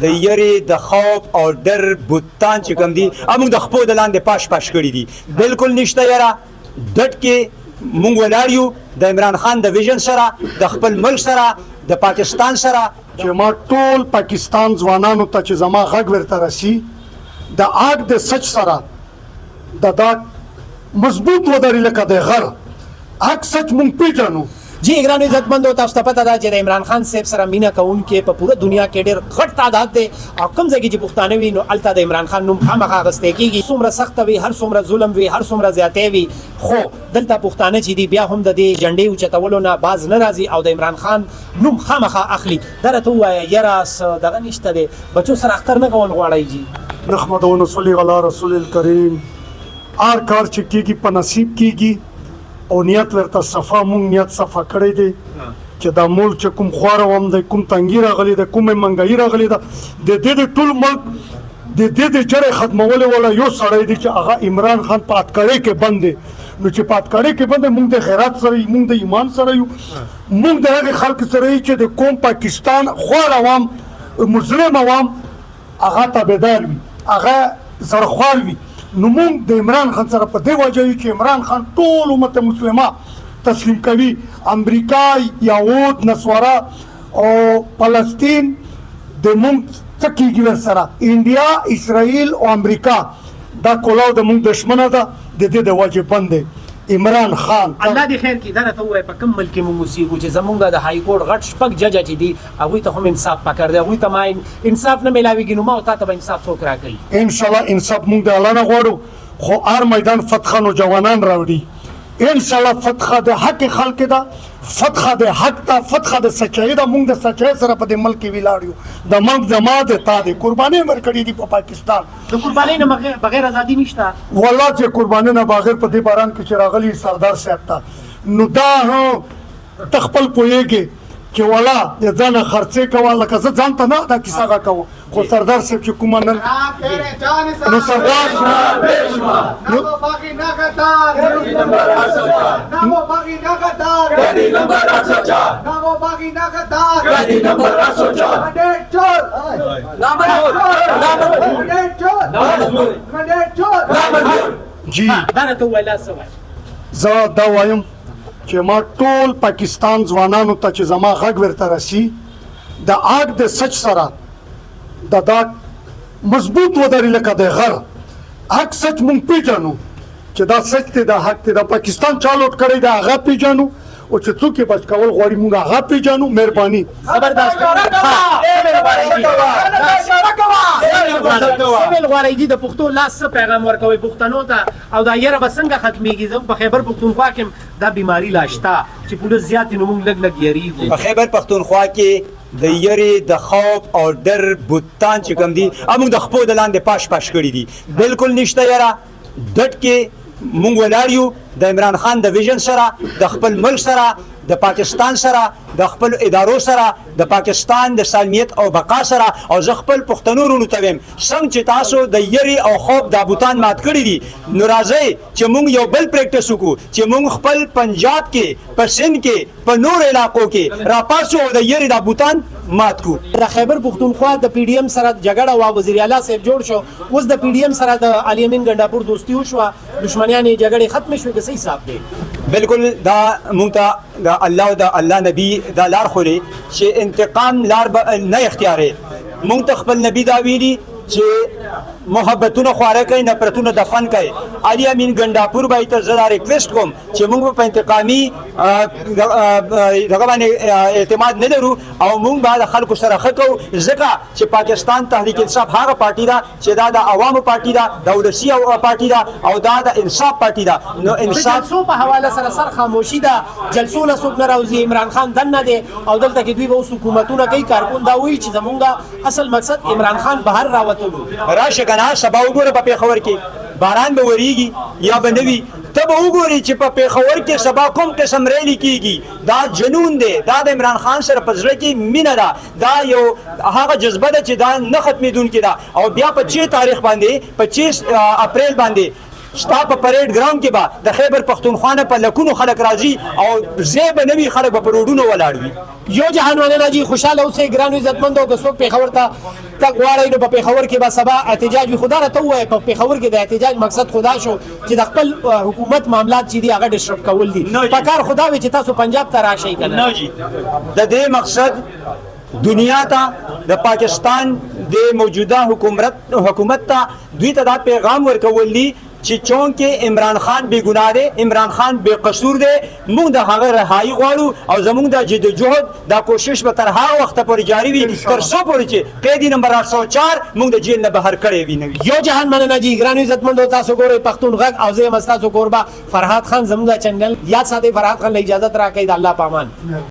د یری د خوف او ډر بوتان چې کوم دي موږ د خپو د لاندې پاش کړي دي بالکل نشته یاره ډټ کې مونږ ولاړ یو د عمران خان د ویژن سره د خپل ملک سره د پاکستان سره چې ما ټول پاکستان ځوانانو ته چې زما غږ ورته رسي د آگ د سچ سره د دا مضبوط ودرې لکه د غر آگ سچ مونږ پیژنو. جی ګرانو عزتمندو تاسو ته پته ده چې د عمران خان صاحب سره مینه کوونکي په پوره دنیا کې ډېر غټ تعداد دی او کوم ځای کې چې پښتانه وي نو هلته د عمران خان نوم خامخا اخیستی کېږي. څومره سخته وي، هر څومره ظلم وي، هر څومره زیاتی وي، خو دلته پښتانه چې دي بیا هم د دې جنډې اوچتولو نه باز نه راځي او د عمران خان نوم خامخا اخلي. دا راته ووایه یاره څه دغه نشته دی، بچو سره اختر نه کول غواړئ؟ جی نحمدونه صلی علی رسول الکریم. هر کار چې کېږي په نصیب کېږي او نیت ورته صفا مونږ نیت صفا کړی دی چې دا ملک چې کوم خواره وم دی، کوم تنګي راغلی ده، کومې منګایي راغلی ده، د دې د ټول ملک د دې د جړې ختمولو والا یو سړی دی چې هغه عمران خان په اتکړۍ کې بند دی. نو چې په اتکړۍ کې بند دی مونږ د خیرات سره یو، مونږ د ایمان سره یو، مونږ د هغې خلک سره یو چې د کوم پاکستان خوار عوام مسلم عوام هغه تابعدار وي، هغه سرخوار وي. نو مونږ د عمران خان سره په دې وجه یو چې عمران خان ټول امت مسلمه تسلیم کوي. امریکا، یهود، نصوارا او فلسطین د مونږ څه کېږي ورسره، انډیا، اسرائیل او امریکا دا کولاو د مونږ دشمنه ده، د دې د وجې بند دی. عمران خان الله دې خیر کړي. دا راته ووایه په کوم ملک کې موږ اوسېږو چې زمونږ د های کورټ غټ شپږ ججه چې دي هغوی ته هم انصاف پکار دی، هغوی ته ما انصاف نه میلاویږي نو ما او تا ته به انصاف څوک راکوي؟ انشاءالله انصاف مونږ د الله نه غواړو، خو هر میدان فتحه نوجوانان راوړي. انشاءالله فتحه د حق خلق ده، فتحه د حق ده، فتحه د سچایي ده. مونږ د سچایي سره په دې ملک کې ولاړ یو. د ملک زما د تا دی، قربانۍ ورکړي دي په پاکستان. د قربانۍ نه بغیر ازادي نشته. والله چې قربانۍ نه بغیر په دې باران کې چې راغلي سردار صاحب ته نو دا ته خپل پوهېږې چې والله د ځانه خرڅې کوه، لکه زه ځان ته نه دا کیسه غږ کوم، خو سردار صاحب چې کومه نن نو سردار جی دا راته ووایه لا څه وایي؟ زه دا وایم چې ما ټول پاکستان ځوانانو ته چې زما غږ ورته رسي د آگ د سچ سره د دا مضبوط ودرې لکه د غر حق سچ مونږ پیژنو چې دا سچ دی، دا حق دی. د پاکستان چا لوټ کړی دی هغه پیژنو او چې څوک یې بچ کول غواړي مونږ هغه پیژنو. مهرباني زبردست. سویل غواړئ دي د پښتو لاس څه پیغام ورکوئ پښتنو ته او دا یره به څنګه ختمېږي؟ زموږ په خیبر پښتونخوا کې دا بیماري لا شته چې پولیس زیات دي نو موږ لږ لږ یېرېږو. په خیبر پښتونخوا کې د یری د خوف او ډر بوتان چې کوم دي موږ د خپو د لاندې پاش کړي دي بالکل نشته یاره ډټ کې مونږ ولاړ یو د عمران خان د ویژن سره د خپل ملک سره د پاکستان سره د خپل ادارو سره د پاکستان د سالمیت او بقا سره. او زه خپل پښتنو وروڼو ته وایم څنګه چې تاسو د یری او خوف دا بوتان مات کړي دي نو راځئ چې مونږ یو بل پریکټس وکړو چې مونږ خپل پنجاب کې، په سند کې، په نور علاقو کې راپاسو او د یری دا بوتان مات کو. د خیبر پښتونخوا د پی ډي ایم سره جګړه وا، وزیر اعلی صاحب جوړ شو، اوس د پی ډي ایم سره د علي امین ګنډاپور دوستي وشوه، دشمنیانې جګړې ختمې شوې. که څه حساب دی؟ بالکل دا مونږ ته د الله او د الله نبی دا لار خوري چې انتقام لار نه اختیاري. مونږ ته خپل نبی دا ویلي چې محبتونه خواره کوي، نفرتونه دفن کوي. علي امین ګنډاپور به ته زه دا ریکویسټ کوم چې موږ په انتقامي دغه باندې اعتماد نه لرو او موږ به د خلکو سره ښه کوو، ځکه چې پاکستان تحریک انصاف هغه پارټي ده چې دا د عوامو پارټي ده، د ولسي پارټي ده او دا د انصاف پارټي ده. نو انصاف جلسو په حواله سره سر خاموشي ده، جلسو له څوک نه راوځي، عمران خان دننه دی او دلته کې دوی به اوس حکومتونه کوي. کارکون دا وایي چې زمونږ اصل مقصد عمران خان بهر راوتلو. راشه کنه سبا وګوره په پېښور کې باران به وریږي یا به نه وي، ته به وګورې چې په پېښور کې سبا کوم قسم ریلی کېږي. دا جنون دی، دا د عمران خان سره په زړه کې مینه ده، دا یو هغه جذبه ده چې دا نه ختمېدونکې ده. او بیا په 6 تاریخ باندې 25 اپریل باندې ستا په پریډ ګراوند کې به د خیبر پښتونخوا نه په لکونو خلک راځي او ځای به نه وي خلک به په روډونو ولاړ وي. یو جهان مننه جی خوشاله اوسئ ګرانو عزتمندو که څوک پېښور ته تګ غواړئ نو په پېښور کې به سبا احتجاج وي. خدا راته ووایه په پېښور کې د احتجاج مقصد خدا شو چې د خپل حکومت معاملات چې دي هغه ډسټرب کول دي. پکار خدا وي چې تاسو پنجاب ته راشئ که نه جی د دې مقصد دنیا ته د پاکستان د موجوده حکومت ته دوی ته دا پیغام ورکول دي چې چونکې عمران خان بې ګناه دی، عمران خان بې قصور دی، موږ د هغه رهایي غواړو او زموږ د جدوجهد دا کوشش به تر هغه وخته پورې جاري وي تر څو پورې چې قیدي نمبر 804 موږ د جیل نه بهر کړی وي نه وي. یو جهان مننه جی ګرانو عزتمندو تاسو ګورئ پښتون غږ او زه یم ستاسو کوربه فرهاد خان. زموږ چینل یاد ساتئ فرهاد خان له اجازت راکړئ د الله په امان.